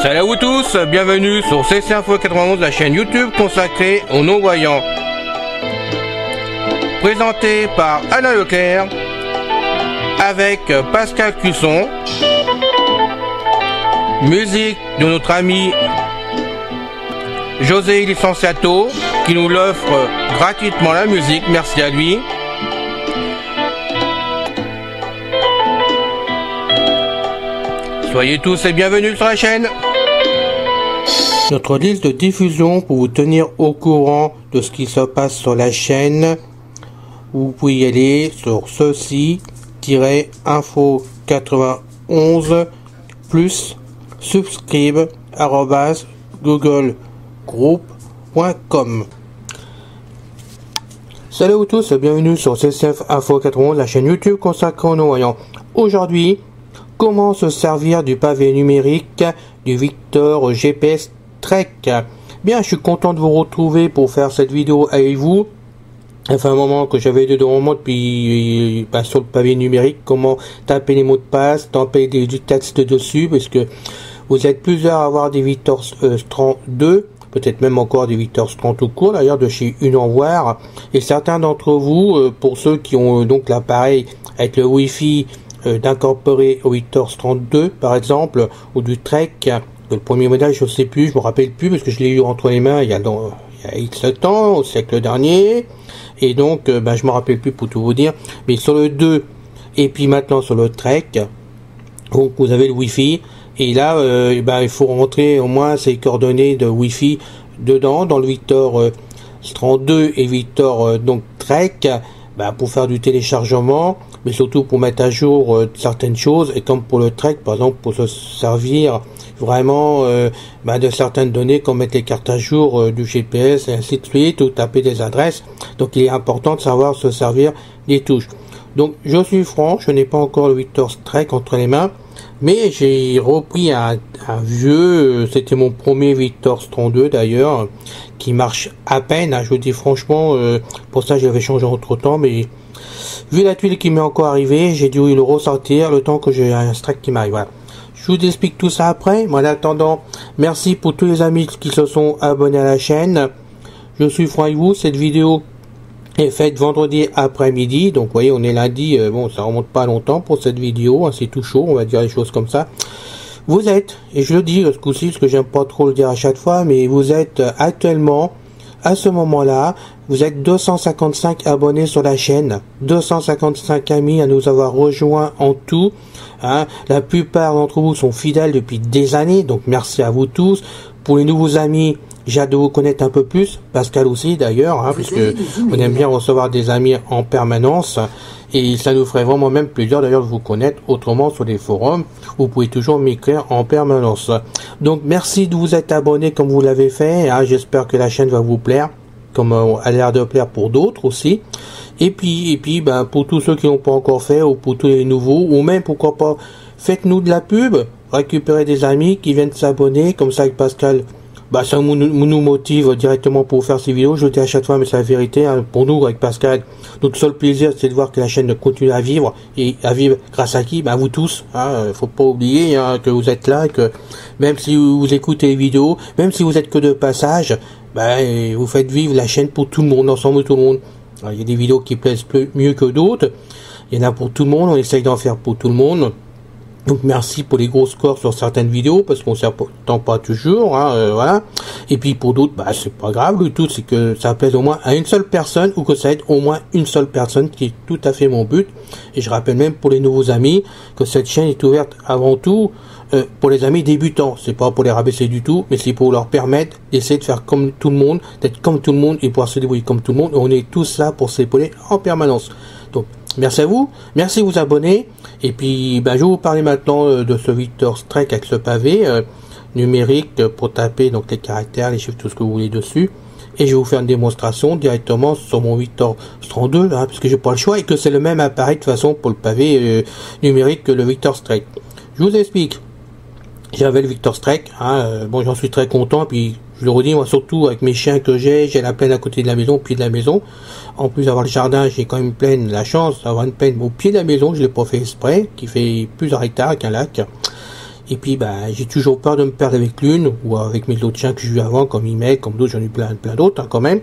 Salut à vous tous, bienvenue sur CC Info 91, la chaîne YouTube consacrée aux non-voyants. Présenté par Alain Leclerc, avec Pascal Cusson. Musique de notre ami José Licenciato, qui nous l'offre gratuitement la musique, merci à lui. Soyez tous et bienvenus sur la chaîne. Notre liste de diffusion pour vous tenir au courant de ce qui se passe sur la chaîne. Vous pouvez y aller sur ceci-info91 plus subscribe @googlegroup.com. Salut à vous tous, bienvenue sur CCF Info 91, la chaîne YouTube consacrée aux non-voyants. Aujourd'hui, comment se servir du pavé numérique du Victor GPS Trek. Bien, je suis content de vous retrouver pour faire cette vidéo avec vous. Ça fait un moment que j'avais devant moi depuis sur le pavé numérique, comment taper les mots de passe, taper du texte dessus, parce que vous êtes plusieurs à avoir des Victor 32, peut-être même encore des Victor 30 tout court, d'ailleurs de chez Unenvoir, et certains d'entre vous, pour ceux qui ont donc l'appareil avec le Wi-Fi d'incorporer au Victor 32 par exemple, ou du Trek, le premier modèle je ne sais plus, je me rappelle plus parce que je l'ai eu entre les mains il y a X temps, au siècle dernier, et donc je me rappelle plus pour tout vous dire, mais sur le 2 et puis maintenant sur le Trek, donc vous avez le Wi-Fi, et là il faut rentrer au moins ces coordonnées de Wi-Fi dedans, dans le Victor 32 et Victor donc Trek, pour faire du téléchargement, mais surtout pour mettre à jour certaines choses, et comme pour le Trek par exemple, pour se servir vraiment de certaines données, comme mettre les cartes à jour du GPS et ainsi de suite, ou taper des adresses. Donc il est important de savoir se servir des touches. Donc je suis franc, je n'ai pas encore le Victor Trek entre les mains, mais j'ai repris un vieux, c'était mon premier Victor 32 d'ailleurs, qui marche à peine, je vous dis franchement, pour ça j'avais changé entre temps, mais vu la tuile qui m'est encore arrivée, j'ai dû le ressortir le temps que j'ai un strike qui m'arrive. Voilà. Je vous explique tout ça après. En attendant, merci pour tous les amis qui se sont abonnés à la chaîne. Je suis franc avec vous. Cette vidéo est faite vendredi après-midi. Donc, vous voyez, on est lundi. Bon, ça remonte pas longtemps pour cette vidéo. C'est tout chaud, on va dire les choses comme ça. Vous êtes, et je le dis ce coup-ci, parce que j'aime pas trop le dire à chaque fois, mais vous êtes actuellement, à ce moment-là, vous êtes 255 abonnés sur la chaîne, 255 amis à nous avoir rejoints en tout. La plupart d'entre vous sont fidèles depuis des années, donc merci à vous tous. Pour les nouveaux amis, j'ai hâte de vous connaître un peu plus, Pascal aussi d'ailleurs, puisque on aime bien recevoir des amis en permanence, et ça nous ferait vraiment même plaisir d'ailleurs de vous connaître autrement sur les forums. Vous pouvez toujours m'écrire en permanence. Donc merci de vous être abonné comme vous l'avez fait, j'espère que la chaîne va vous plaire, comme elle a l'air de plaire pour d'autres aussi. Et puis pour tous ceux qui n'ont pas encore fait, ou pour tous les nouveaux, ou même pourquoi pas, faites-nous de la pub, récupérez des amis qui viennent s'abonner, comme ça avec Pascal, ça nous motive directement pour faire ces vidéos. Je le dis à chaque fois, mais c'est la vérité, pour nous avec Pascal, notre seul plaisir c'est de voir que la chaîne continue à vivre, et à vivre grâce à qui? Vous tous, faut pas oublier que vous êtes là, que même si vous écoutez les vidéos, même si vous êtes que de passage, vous faites vivre la chaîne pour tout le monde, ensemble tout le monde. Il y a des vidéos qui plaisent mieux que d'autres, il y en a pour tout le monde, on essaye d'en faire pour tout le monde. Donc merci pour les gros scores sur certaines vidéos, parce qu'on s'attend pas toujours, voilà. Et puis pour d'autres, c'est pas grave, le tout c'est que ça plaise au moins à une seule personne, ou que ça aide au moins une seule personne, qui est tout à fait mon but. Et je rappelle même pour les nouveaux amis, que cette chaîne est ouverte avant tout pour les amis débutants. C'est pas pour les rabaisser du tout, mais c'est pour leur permettre d'essayer de faire comme tout le monde, d'être comme tout le monde, et pouvoir se débrouiller comme tout le monde. On est tous là pour s'épauler en permanence. Donc merci à vous, merci de vous abonner, et puis je vais vous parler maintenant de ce Victor Trek avec ce pavé numérique pour taper donc les caractères, les chiffres, tout ce que vous voulez dessus, et je vais vous faire une démonstration directement sur mon Victor 32 parce que j'ai pas le choix, et que c'est le même appareil de toute façon pour le pavé numérique que le Victor Trek. Je vous explique. J'avais le Victor Strike, hein, bon j'en suis très content, puis je le redis, moi surtout avec mes chiens que j'ai la plaine à côté de la maison, au pied de la maison. En plus d'avoir le jardin, j'ai quand même une plaine, la chance d'avoir une plaine au pied de la maison, je l'ai pas fait exprès, qui fait plusieurs hectares qu'un lac. Et puis j'ai toujours peur de me perdre avec l'une, ou avec mes autres chiens que j'ai eu avant, comme Imel, comme d'autres, j'en ai plein d'autres quand même.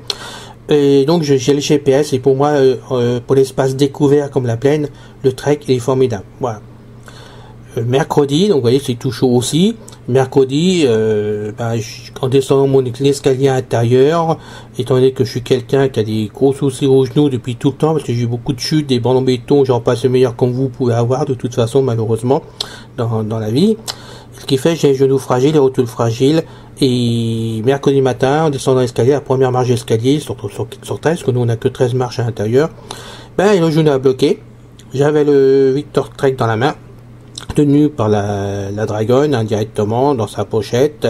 Et donc j'ai le GPS, et pour moi, pour l'espace découvert comme la plaine, le trek il est formidable. Voilà. Mercredi, donc vous voyez c'est tout chaud aussi. Mercredi, en descendant mon escalier intérieur, étant donné que je suis quelqu'un qui a des gros soucis aux genoux depuis tout le temps, parce que j'ai eu beaucoup de chutes, des bancs en béton, j'en passe le meilleur comme vous pouvez avoir de toute façon malheureusement dans la vie. Ce qui fait que j'ai les genoux fragiles, les rotules fragiles, et mercredi matin, en descendant l'escalier, la première marche d'escalier, sur 13, parce que nous on a que 13 marches à l'intérieur, le genou a bloqué. J'avais le Victor Trek dans la main, tenu par la Dragon indirectement dans sa pochette,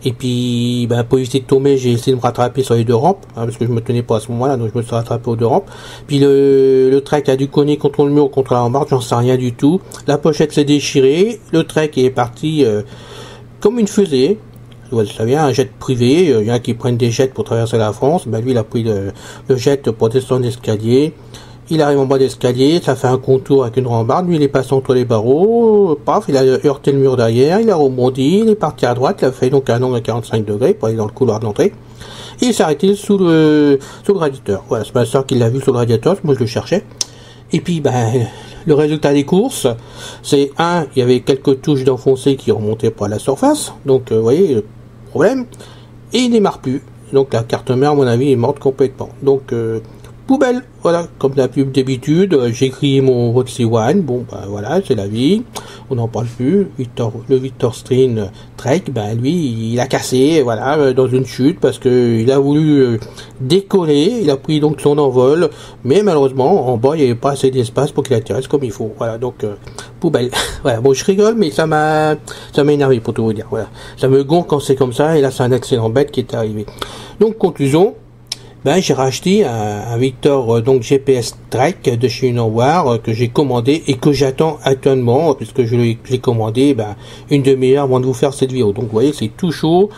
et puis pour éviter de tomber j'ai essayé de me rattraper sur les deux rampes, parce que je me tenais pas à ce moment là, donc je me suis rattrapé aux deux rampes, puis le trek a dû cogner contre le mur, contre la rambarde, j'en sais rien du tout, la pochette s'est déchirée, le trek est parti comme une fusée. Vous savez, un jet privé, il y en a qui prennent des jets pour traverser la France, lui il a pris le jet pour descendre l'escalier. Il arrive en bas d'escalier, ça fait un contour avec une rambarde, lui il est passé entre les barreaux, paf, il a heurté le mur derrière, il a rebondi, il est parti à droite, il a fait donc un angle à 45 degrés pour aller dans le couloir de l'entrée, et il s'est arrêté sous le radiateur. Voilà, c'est ma soeur qui l'a vu sous le radiateur, moi je le cherchais. Et puis le résultat des courses, c'est il y avait quelques touches d'enfoncé qui remontaient pas à la surface, donc vous voyez le problème, et il démarre plus, donc la carte mère à mon avis est morte complètement, donc poubelle, voilà, comme d'habitude, j'ai crié mon Roxy One, voilà, c'est la vie, on n'en parle plus. Le Victor Stream Trek, lui, il a cassé, voilà, dans une chute, parce que il a voulu décoller, il a pris donc son envol, mais malheureusement, en bas, il n'y avait pas assez d'espace pour qu'il atterrisse comme il faut, voilà, donc, poubelle, voilà, bon, je rigole, mais ça m'a énervé, pour tout vous dire, voilà, ça me gonfle quand c'est comme ça, et là, c'est un accident bête qui est arrivé. Donc, conclusion, j'ai racheté un Victor donc GPS Trek de chez Unowar que j'ai commandé et que j'attends actuellement puisque je l'ai commandé une demi-heure avant de vous faire cette vidéo. Donc vous voyez c'est tout chaud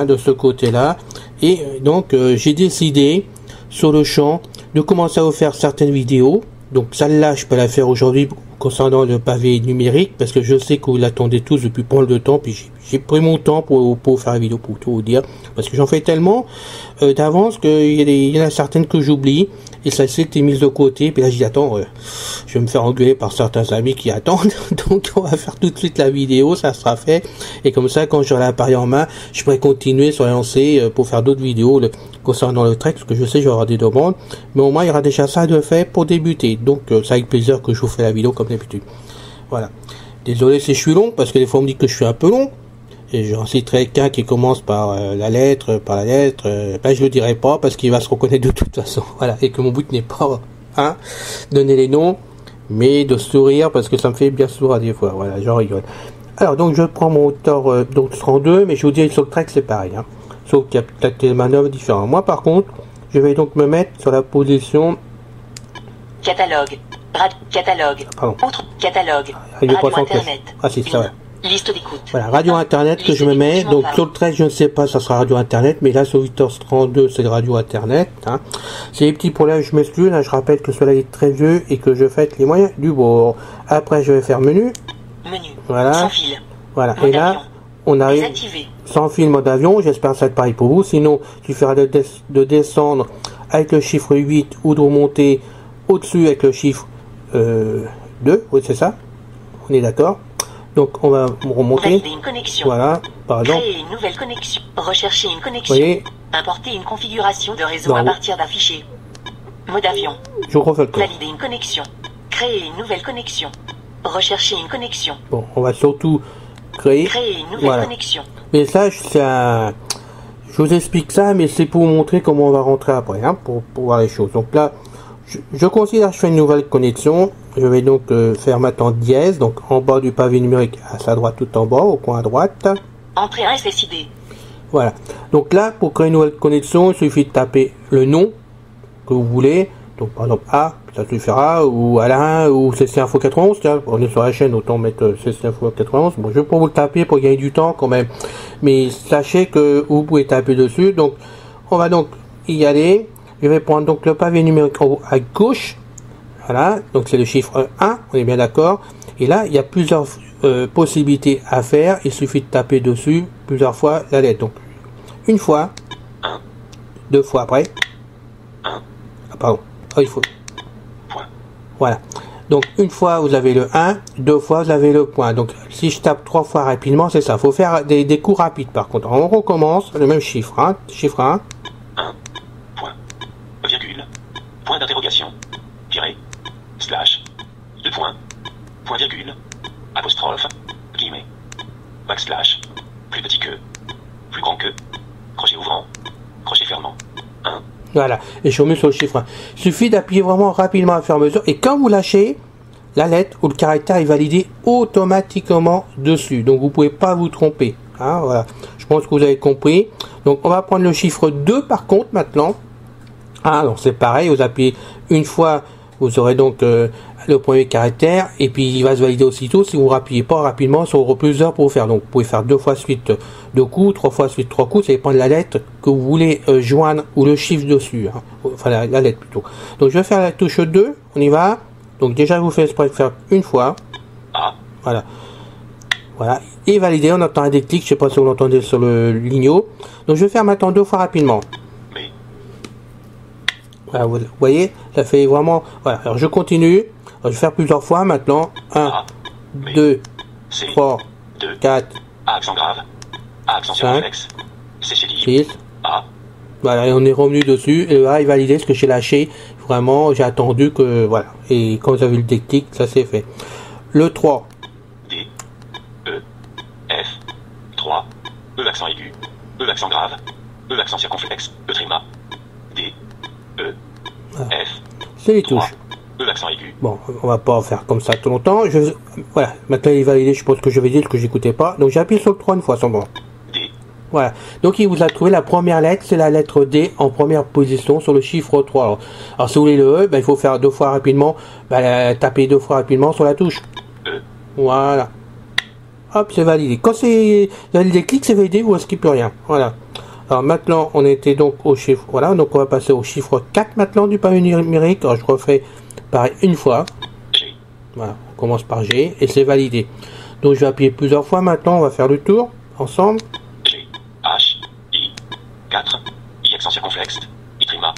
de ce côté-là et donc j'ai décidé sur le champ de commencer à vous faire certaines vidéos. Donc celle-là je peux la faire aujourd'hui concernant le pavé numérique parce que je sais que vous l'attendez tous depuis pas mal de temps, puis j'ai pris mon temps pour faire la vidéo pour tout vous dire parce que j'en fais tellement d'avance qu'il y en a certaines que j'oublie et celle-ci était mise de côté, puis là j'ai dit attends je vais me faire engueuler par certains amis qui attendent donc on va faire tout de suite la vidéo, ça sera fait et comme ça quand j'aurai l'appareil en main je pourrai continuer sur lancer pour faire d'autres vidéos concernant le trek parce que je sais j'aurai des demandes mais au moins il y aura déjà ça de fait pour débuter, donc c'est avec plaisir que je vous fais la vidéo comme d'habitude. Voilà, désolé si je suis long parce que des fois on me dit que je suis un peu long et j'en citerai qu'un qui commence par la lettre, je le dirai pas parce qu'il va se reconnaître de toute façon, voilà, et que mon but n'est pas donner les noms mais de sourire parce que ça me fait bien sourire des fois, voilà, j'en rigole. Alors donc je prends mon hauteur donc 32, mais je vous dis sur le trek c'est pareil, sauf qu'il y a peut-être des manœuvres différentes. Moi par contre je vais donc me mettre sur la position catalogue, catalogue, autre catalogue, radio internet, c'est ça, ouais. Liste d'écoute. Voilà, radio internet que je me mets, donc sur le 13 je ne sais pas, ça sera radio internet, mais là sur Victor 32 c'est le radio internet, C'est les petits problèmes, je m'excuse, là je rappelle que cela est très vieux et que je fais les moyens du bord. Après je vais faire menu, voilà, sans fil, voilà, mode et là avion. on arrive Désactivé. sans fil mode avion, j'espère que ça va être pareil pour vous, sinon tu feras de descendre avec le chiffre 8 ou de remonter au-dessus avec le chiffre 2, oui c'est ça, on est d'accord. Donc on va remonter, Valider une connexion. voilà, par exemple, Créer une nouvelle connexion, rechercher une connexion, voyez, importer une configuration de réseau Non. à partir d'un fichier. Mode avion, je refais le tour. valider une connexion, créer une nouvelle connexion, rechercher une connexion, Bon, on va surtout créer, créer une nouvelle voilà. connexion, Mais ça, je vous explique ça, mais c'est pour vous montrer comment on va rentrer après, pour voir les choses. Donc là, je considère que je fais une nouvelle connexion. Je vais donc faire maintenant dièse, donc en bas du pavé numérique, à sa droite tout en bas, au coin à droite. entrer un SSID, Voilà. Donc là, pour créer une nouvelle connexion, il suffit de taper le nom que vous voulez. Donc par exemple A, ça suffira, ou Alain, ou CC Info 91, tiens, on est sur la chaîne, autant mettre CC Info 91. Bon, je vais pour vous le taper pour gagner du temps quand même. Mais sachez que vous pouvez taper dessus. Donc on va donc y aller. Je vais prendre donc le pavé numérique en haut à gauche. Voilà, donc c'est le chiffre 1, on est bien d'accord. Et là, il y a plusieurs possibilités à faire. Il suffit de taper dessus plusieurs fois la lettre. Donc une fois, deux fois après. Ah, pardon. Oh, il faut. Voilà. Donc une fois vous avez le 1, deux fois vous avez le point. Donc si je tape trois fois rapidement, c'est ça. Il faut faire des coups rapides par contre. On recommence le même chiffre. Hein. Chiffre 1. 1. Point. Virgule. Point d'interrogation. Tiré. Slash. 2 points. Point virgule. Apostrophe. Guillemets. Backslash. Plus petit que. Plus grand que. Crochet ouvrant. Crochet fermant. 1. Voilà, et je remets sur le chiffre 1. Il suffit d'appuyer vraiment rapidement à faire mesure. Et quand vous lâchez, la lettre ou le caractère est validé automatiquement dessus. Donc vous ne pouvez pas vous tromper. Hein, voilà. Je pense que vous avez compris. Donc on va prendre le chiffre 2 par contre maintenant. Ah, donc c'est pareil, vous appuyez une fois, vous aurez donc le premier caractère. Et puis il va se valider aussitôt si vous ne appuyez pas rapidement sur plusieurs pour vous faire. Donc vous pouvez faire deux fois suite deux coups, trois fois suite trois coups, ça dépend de la lettre que vous voulez joindre ou le chiffre dessus, hein. Enfin la lettre plutôt. Donc je vais faire la touche 2, on y va. Donc déjà je vous fais exprès de faire une fois. Voilà. Voilà. Et validé, on entend un déclic, je sais pas si vous l'entendez sur le lignot. Donc je vais faire maintenant deux fois rapidement. Voilà, vous voyez, ça fait vraiment. Voilà, alors je continue. Alors, je vais faire plusieurs fois maintenant. 1, 2, 3, 4, accent grave. Accent 5, c'est 6. Voilà, et on est revenu dessus. Et là, il validé ce que j'ai lâché. Vraiment, j'ai attendu que. Voilà. Et quand vous avez le déclic, ça s'est fait. Le 3. D, E, F, 3, E accent aigu, E accent grave, E accent circonflexe, E tréma, D, E, F. C'est les touches. E accent aigu. Bon, on va pas faire comme ça tout longtemps. Voilà, maintenant il est validé, je pense que je vais dire ce que j'écoutais pas. Donc j'appuie sur le 3 une fois, sans bon. D. Voilà. Donc il vous a trouvé la première lettre, c'est la lettre D en première position sur le chiffre 3. Alors si vous voulez le E, ben, il faut faire deux fois rapidement, taper deux fois rapidement sur la touche. E. Voilà. Hop, c'est validé. Quand c'est le déclic, c'est validé, vous risquez plus rien. Voilà. Alors maintenant, on était donc au chiffre. Voilà, donc on va passer au chiffre 4 maintenant du pavé numérique. Alors je refais pareil une fois. G. Voilà, on commence par G et c'est validé. Donc je vais appuyer plusieurs fois maintenant, on va faire le tour ensemble. G, H, I, 4, I accent circonflexe, I tréma,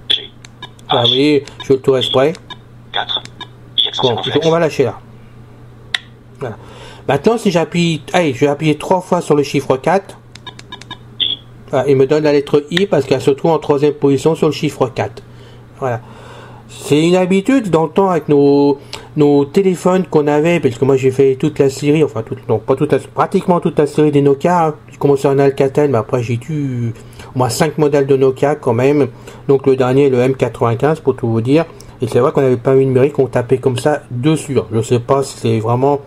G, H. Ah oui, je fais le tour exprès. 4, I accent Bon, circonflexe. on va lâcher là. Voilà. Maintenant, si j'appuie, allez, je vais appuyer 3 fois sur le chiffre 4. I. Voilà, il me donne la lettre I parce qu'elle se trouve en troisième position sur le chiffre 4. Voilà. C'est une habitude dans le temps avec nos téléphones qu'on avait, parce que moi j'ai fait toute la série, enfin non, pas toute pratiquement toute la série des Nokia. Hein. J'ai commencé en Alcatel, mais après j'ai eu au moins 5 modèles de Nokia quand même. Donc le dernier, le M95 pour tout vous dire. Et c'est vrai qu'on n'avait pas un numérique, on tapait comme ça dessus. Je sais pas si c'est vraiment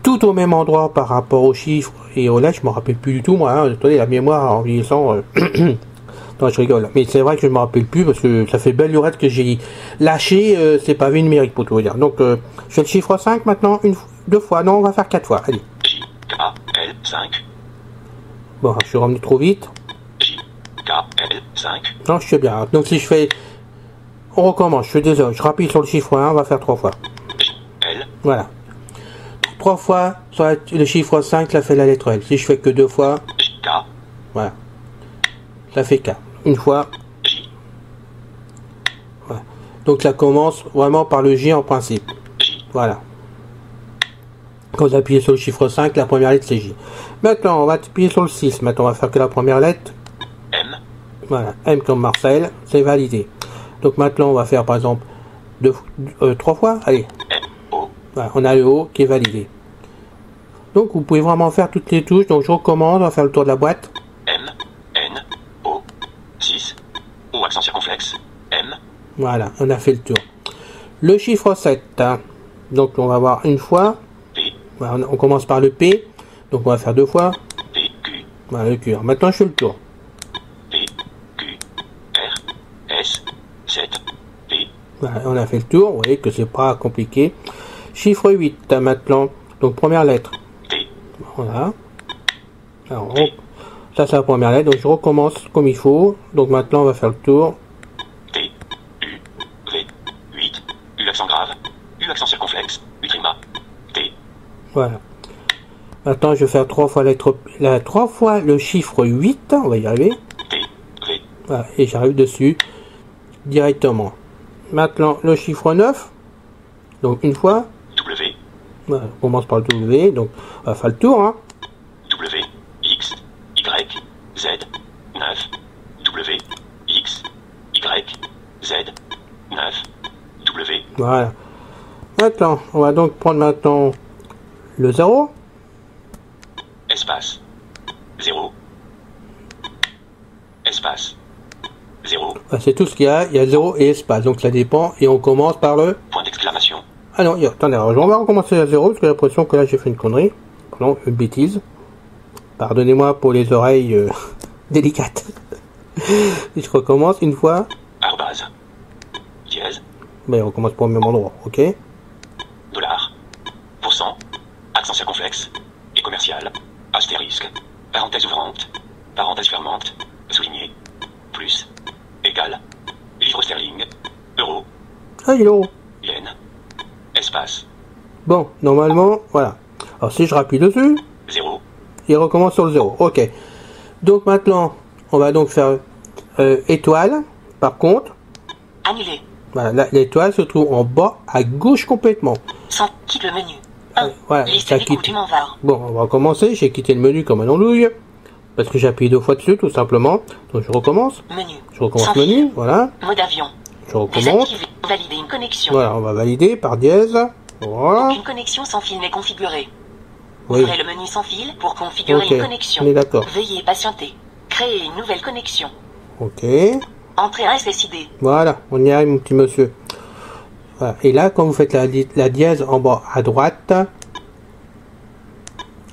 tout au même endroit par rapport aux chiffres et aux lettres, je me rappelle plus du tout moi. Hein. Attendez, la mémoire en vieillissant. Non, je rigole. Mais c'est vrai que je ne me rappelle plus parce que ça fait belle lurette que j'ai lâché ces pavés numériques pour tout vous dire. Donc, je fais le chiffre 5 maintenant, deux fois. Non, on va faire 4 fois. Allez. J, K, L, 5. Bon, je suis revenu trop vite. J, K, L, 5. Non, je suis bien. Donc, si je fais. On recommence. Je suis désolé. Je rappuie sur le chiffre 1. On va faire 3 fois. J, L. Voilà. 3 fois sur le chiffre 5, ça fait la lettre L. Si je fais que 2 fois. J, K. Voilà. Ça fait K. Une fois. J. Voilà. Donc ça commence vraiment par le J en principe. J. Voilà. Quand vous appuyez sur le chiffre 5, la première lettre c'est J. Maintenant, on va appuyer sur le 6. Maintenant, on va faire que la première lettre. M. Voilà. M comme Marcel. C'est validé. Donc maintenant, on va faire par exemple 3 fois. Allez. M. O. Voilà. On a le O qui est validé. Donc vous pouvez vraiment faire toutes les touches. Donc je recommande. On va faire le tour de la boîte. M. N. O. 6. O accent circonflexe. M. Voilà, on a fait le tour. Le chiffre 7. Hein. Donc on va voir une fois. P. Voilà, on commence par le P. Donc on va faire 2 fois. P. Q. Voilà, le Q. Alors, maintenant je fais le tour. P. Q. R. S. 7. P. Voilà, on a fait le tour, vous voyez que c'est pas compliqué. Chiffre 8 maintenant, donc première lettre. T. Voilà. Alors, ça c'est la première lettre, donc je recommence comme il faut. Donc maintenant on va faire le tour. T. U. V. 8. U accent grave. U accent circonflexe. U tréma. T. Voilà. Maintenant je vais faire 3 fois trois fois le chiffre 8, on va y arriver. T. V. Voilà, et j'arrive dessus directement. Maintenant le chiffre 9. Donc une fois. W. Voilà, on commence par le W, donc on va faire le tour, hein. W. X. Y. Z. 9. W. X. Y. Z. 9. W. Voilà. Maintenant, on va donc prendre maintenant le 0. Espace. 0. Espace. 0. C'est tout ce qu'il y a 0 et espace, donc ça dépend, et on commence par le... Point d'exclamation. Ah non, attendez, alors, on va recommencer à 0, parce que j'ai l'impression que là j'ai fait une connerie, pardon, une bêtise. Pardonnez-moi pour les oreilles délicates. Et je recommence une fois, Arrobase. Dièse. mais on recommence pas au même endroit, ok? Dollar. Pourcent. Accent circonflexe. Et commercial. Astérisque. Parenthèse ouvrante. Parenthèse fermante. Souligné. Plus. Égal. Livre sterling. Euro. Ah, il est euro. Yen. Espace. Bon, normalement, voilà. Alors si je rappuie dessus, 0. il recommence sur le 0, ok. Donc maintenant, on va donc faire étoile, par contre, Annuler. voilà, l'étoile se trouve en bas à gauche complètement. Quitte le menu. 1. Voilà, Liste ça des quitte. coutumes en var. Bon, on va recommencer. J'ai quitté le menu comme un andouille. Parce que j'ai appuyé 2 fois dessus, tout simplement. Donc je recommence. Menu. Je recommence Sans le menu, fil. voilà. Mode avion. Je recommence. Désactiver. Valider une connexion. Voilà, on va valider par dièse. Voilà. Aucune connexion sans fil n'est configurée. Oui, Ouvrez le menu sans fil pour configurer ok, une connexion. on est d'accord. Veuillez patienter. Créer une nouvelle connexion. Ok. Entrez un SSID. Voilà, on y arrive, mon petit monsieur. Voilà. Et là, quand vous faites la dièse en bas à droite,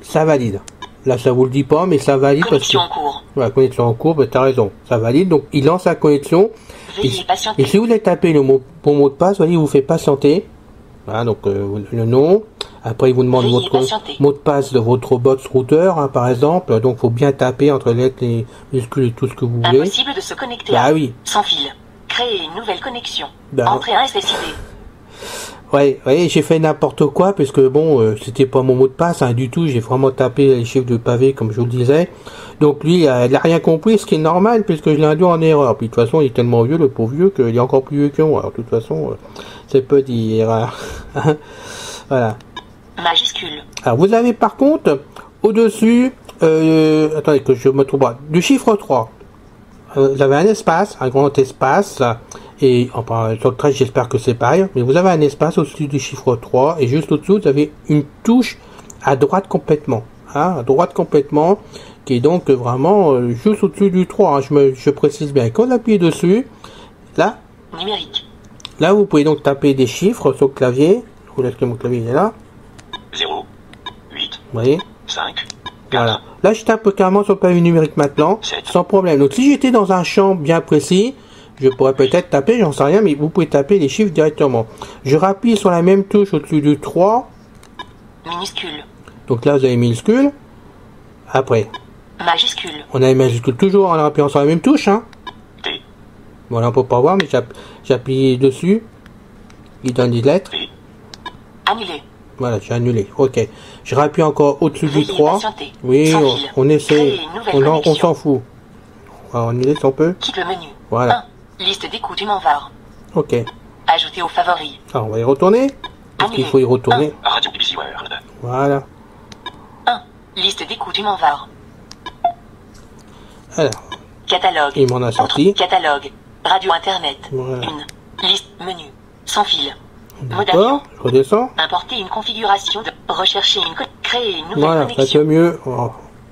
ça valide. Là, ça vous le dit pas, mais ça valide parce que... Connexion en cours. Voilà, connexion en cours, t'as raison. Ça valide, donc il lance la connexion. Veuillez Et patienter. si vous voulez taper le bon mot de passe, voyez, il vous fait patienter. Voilà, donc le nom. Après, il vous demande Veuillez votre patienter. mot de passe de votre bot router, hein, par exemple. Donc, faut bien taper entre les lettres, les minuscules et tout ce que vous voulez. Impossible de se connecter Bah à... oui. Sans fil. Créer une nouvelle connexion. Bah, Entrez un SSID. Ouais, vous voyez, j'ai fait n'importe quoi, parce que bon, c'était pas mon mot de passe, hein, du tout. J'ai vraiment tapé les chiffres de pavé, comme je vous le disais. Donc lui, il a rien compris, ce qui est normal, puisque je l'ai induit en erreur. Puis de toute façon, il est tellement vieux, le pauvre vieux, qu'il est encore plus vieux que moi. Alors de toute façon, c'est peu dire. Voilà. Majuscule. Alors vous avez par contre, au-dessus, attendez que je me trouve pas, du chiffre 3. Vous avez un espace, un grand espace, et enfin, sur le 13, j'espère que c'est pareil, mais vous avez un espace au-dessus du chiffre 3, et juste au-dessous, vous avez une touche à droite complètement. Hein, à droite complètement, qui est donc vraiment juste au-dessus du 3. Hein, je précise bien. Quand vous appuyez dessus, là, Numérique. là, vous pouvez donc taper des chiffres sur le clavier. Je vous laisse que mon clavier il est là. 0. 8. Vous voyez? 5. 4. Voilà. Là, je tape carrément sur le pavé numérique maintenant, 7. sans problème. Donc, si j'étais dans un champ bien précis, je pourrais peut-être taper, j'en sais rien, mais vous pouvez taper les chiffres directement. Je rappuie sur la même touche au-dessus du 3. Minuscule. Donc là, vous avez minuscule. Après, Majuscule. on a les majuscules toujours en appuyant sur la même touche. Hein. T. Voilà, on peut pas voir, mais j'appuie dessus. Il donne des lettres. P. Annulé. Voilà, j'ai annulé. Ok. Je rappuie encore au-dessus du Veuillez 3. patienter. Oui, Sans fil. on essaie. Créer une nouvelle On connexion. s'en fout. On va annuler si on peut. Quitte le menu. Voilà. 1. Liste des coutumes en var. Ok. Ajouter aux favoris. Alors, on va y retourner. Parce qu'il faut y retourner. Radio BBC World. Voilà. 1. Liste des coutumes en var. Alors, Catalogue. il m'en a sorti. Autre catalogue. Radio Internet. Voilà. 1. Liste menu. Sans fil. Mode D'accord. avion. Je redescends. Importer une configuration de... Rechercher une... Créer une nouvelle Voilà, ça fait connexion. mieux. Oh.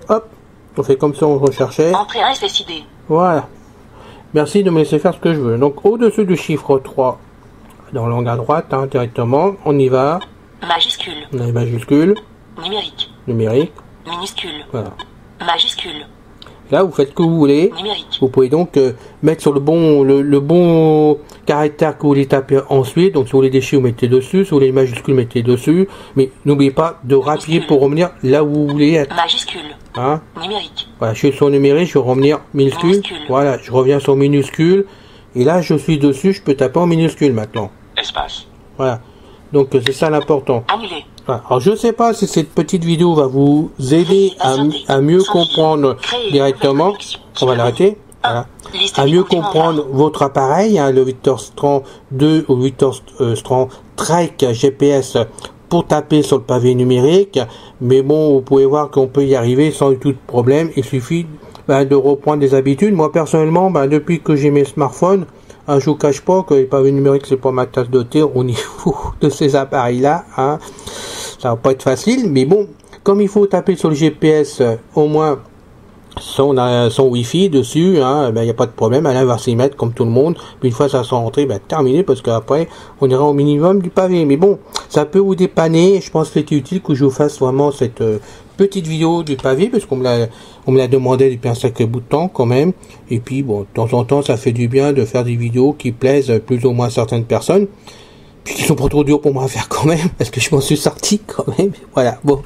Hop. On fait comme ça, on recherchait. Entrer un SSID. Voilà. Merci de me laisser faire ce que je veux. Donc, au-dessus du chiffre 3, dans l'angle à droite, hein, directement, on y va. Majuscule. On a les majuscules, Numérique. numérique. Minuscule. Voilà. Majuscule. Là, vous faites ce que vous voulez. Numérique. Vous pouvez donc mettre sur le bon caractère que vous voulez taper ensuite. Donc, si vous voulez des chiffres, vous mettez dessus. Si vous voulez les majuscules, mettez dessus. Mais n'oubliez pas de rappuyer pour revenir là où vous voulez être. Majuscule. Hein? Numérique. Voilà, je suis sur numérique, je vais revenir minuscule. Minuscule. Voilà, je reviens sur minuscule. Et là, je suis dessus, je peux taper en minuscule maintenant. Espace. Voilà. Donc, c'est ça l'important. Annulé. Voilà. Alors, je sais pas si cette petite vidéo va vous aider à mieux comprendre directement. On va l'arrêter. Voilà. À mieux comprendre votre appareil, hein, le Victor Strand 2 ou Victor Strand Trek GPS pour taper sur le pavé numérique. Mais bon, vous pouvez voir qu'on peut y arriver sans du tout de problème. Il suffit de reprendre des habitudes. Moi, personnellement, depuis que j'ai mes smartphones, je vous cache pas que les pavés numériques, c'est pas ma tasse de thé au niveau de ces appareils-là. Hein. Ça va pas être facile, mais bon, comme il faut taper sur le GPS, au moins son Wi-Fi dessus, hein, il n'y a pas de problème, elle va s'y mettre comme tout le monde. Puis une fois ça sera rentré, terminé, parce qu'après, on ira au minimum du pavé. Mais bon, ça peut vous dépanner. Je pense que c'est utile que je vous fasse vraiment cette petite vidéo du pavé, parce qu'on me l'a demandé depuis un sacré bout de temps quand même. Et puis bon, de temps en temps, ça fait du bien de faire des vidéos qui plaisent plus ou moins à certaines personnes. Puis qui sont pas trop durs pour moi à faire quand même, parce que je m'en suis sorti quand même. Voilà, bon.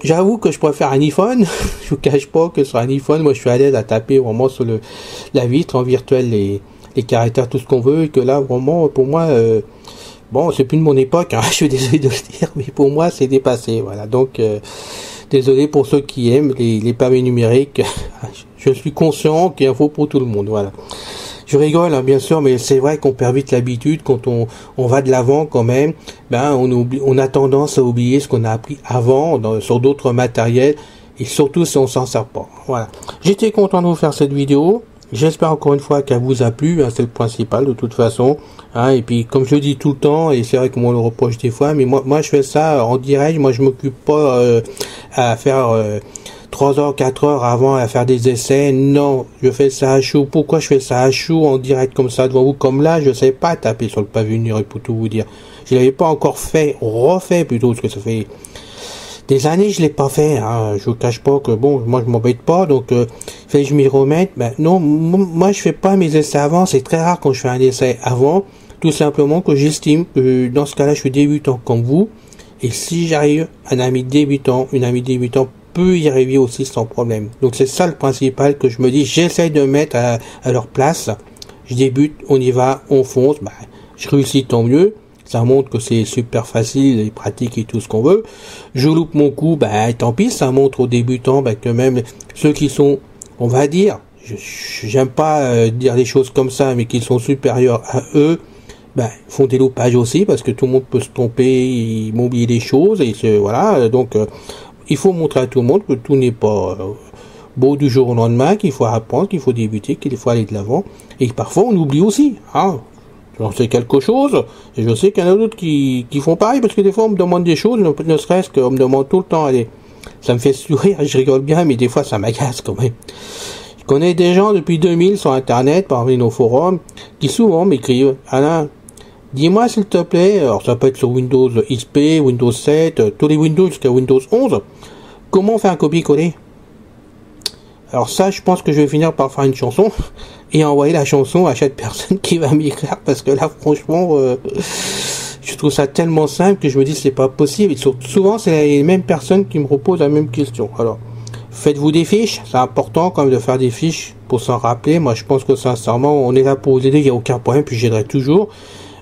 J'avoue que je préfère un iPhone. Je vous cache pas que sur un iPhone, moi je suis à l'aise à taper vraiment sur la vitre en virtuel les caractères, tout ce qu'on veut, et que là vraiment pour moi bon, c'est plus de mon époque, hein, je suis désolé de le dire, mais pour moi c'est dépassé. Voilà, donc désolé pour ceux qui aiment les pavés numériques. Je suis conscient qu'il en faut pour tout le monde. Voilà. Je rigole, hein, bien sûr, mais c'est vrai qu'on perd vite l'habitude quand on va de l'avant quand même. On a tendance à oublier ce qu'on a appris avant sur d'autres matériels, et surtout si on s'en sert pas. Voilà. J'étais content de vous faire cette vidéo. J'espère encore une fois qu'elle vous a plu. Hein, c'est le principal de toute façon. Hein, et puis comme je le dis tout le temps, et c'est vrai qu'on me le reproche des fois, mais moi je fais ça en direct. Moi je m'occupe pas à faire 3 heures, 4 heures avant à faire des essais. Non, je fais ça à chaud. Pourquoi je fais ça à chaud en direct comme ça devant vous? Comme là, je sais pas taper sur le pavé numérique pour tout vous dire. Je l'avais pas encore refait plutôt, parce que ça fait des années que je l'ai pas fait. Hein. Je vous cache pas que bon, moi je m'embête pas, donc fait que je m'y remette. Non, moi je fais pas mes essais avant. C'est très rare quand je fais un essai avant, tout simplement que j'estime que dans ce cas-là, je suis débutant comme vous. Et si j'arrive, une amie débutant peut y arriver aussi sans problème. Donc c'est ça le principal que je me dis, j'essaye de mettre à leur place. Je débute, on y va, on fonce, je réussis, tant mieux. Ça montre que c'est super facile et pratique et tout ce qu'on veut. Je loupe mon coup, tant pis, ça montre aux débutants que même ceux qui sont, on va dire, j'aime pas dire des choses comme ça, mais qui sont supérieurs à eux, font des loupages aussi, parce que tout le monde peut se tromper, ils m'oublient des choses, et voilà, donc il faut montrer à tout le monde que tout n'est pas beau du jour au lendemain, qu'il faut apprendre, qu'il faut débuter, qu'il faut aller de l'avant. Et parfois, on oublie aussi. Hein. J'en sais quelque chose, et je sais qu'il y en a d'autres qui font pareil, parce que des fois, on me demande des choses, ne serait-ce qu'on me demande tout le temps. Allez, ça me fait sourire, je rigole bien, mais des fois, ça m'agace quand même. Je connais des gens depuis 2000 sur Internet, parmi nos forums, qui souvent m'écrivent « Alain, dis-moi s'il te plaît, alors ça peut être sur Windows XP, Windows 7, tous les Windows jusqu'à Windows 11, comment on fait un copier-coller ?» Alors ça, je pense que je vais finir par faire une chanson et envoyer la chanson à chaque personne qui va m'écrire, parce que là, franchement, je trouve ça tellement simple que je me dis c'est pas possible. Et souvent, c'est les mêmes personnes qui me reposent la même question. Alors, faites-vous des fiches, c'est important quand même de faire des fiches pour s'en rappeler. Moi, je pense que sincèrement, on est là pour vous aider, il n'y a aucun problème, puis j'aiderai toujours.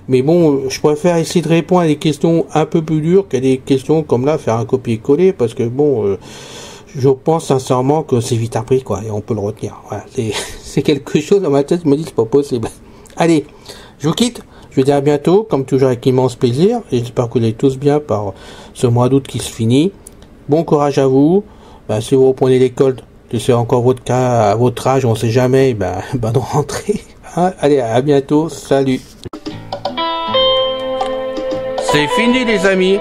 Mais bon, je préfère essayer de répondre à des questions un peu plus dures qu'à des questions comme là, faire un copier-coller, parce que bon, je pense sincèrement que c'est vite appris, quoi, et on peut le retenir. Voilà, c'est quelque chose dans ma tête, je me dis c'est pas possible. Allez, je vous quitte, je vous dis à bientôt, comme toujours avec immense plaisir, et j'espère que vous allez tous bien par ce mois d'août qui se finit. Bon courage à vous, si vous reprenez l'école, c'est encore votre cas, à votre âge, on sait jamais, bonne rentrée. Hein, allez, à bientôt, salut. C'est fini les amis.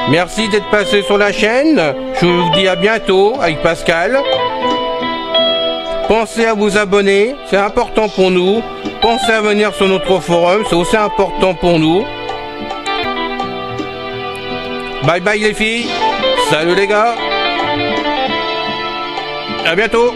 Merci d'être passé sur la chaîne. Je vous dis à bientôt avec Pascal. Pensez à vous abonner, c'est important pour nous. Pensez à venir sur notre forum, c'est aussi important pour nous. Bye bye les filles. Salut les gars. À bientôt.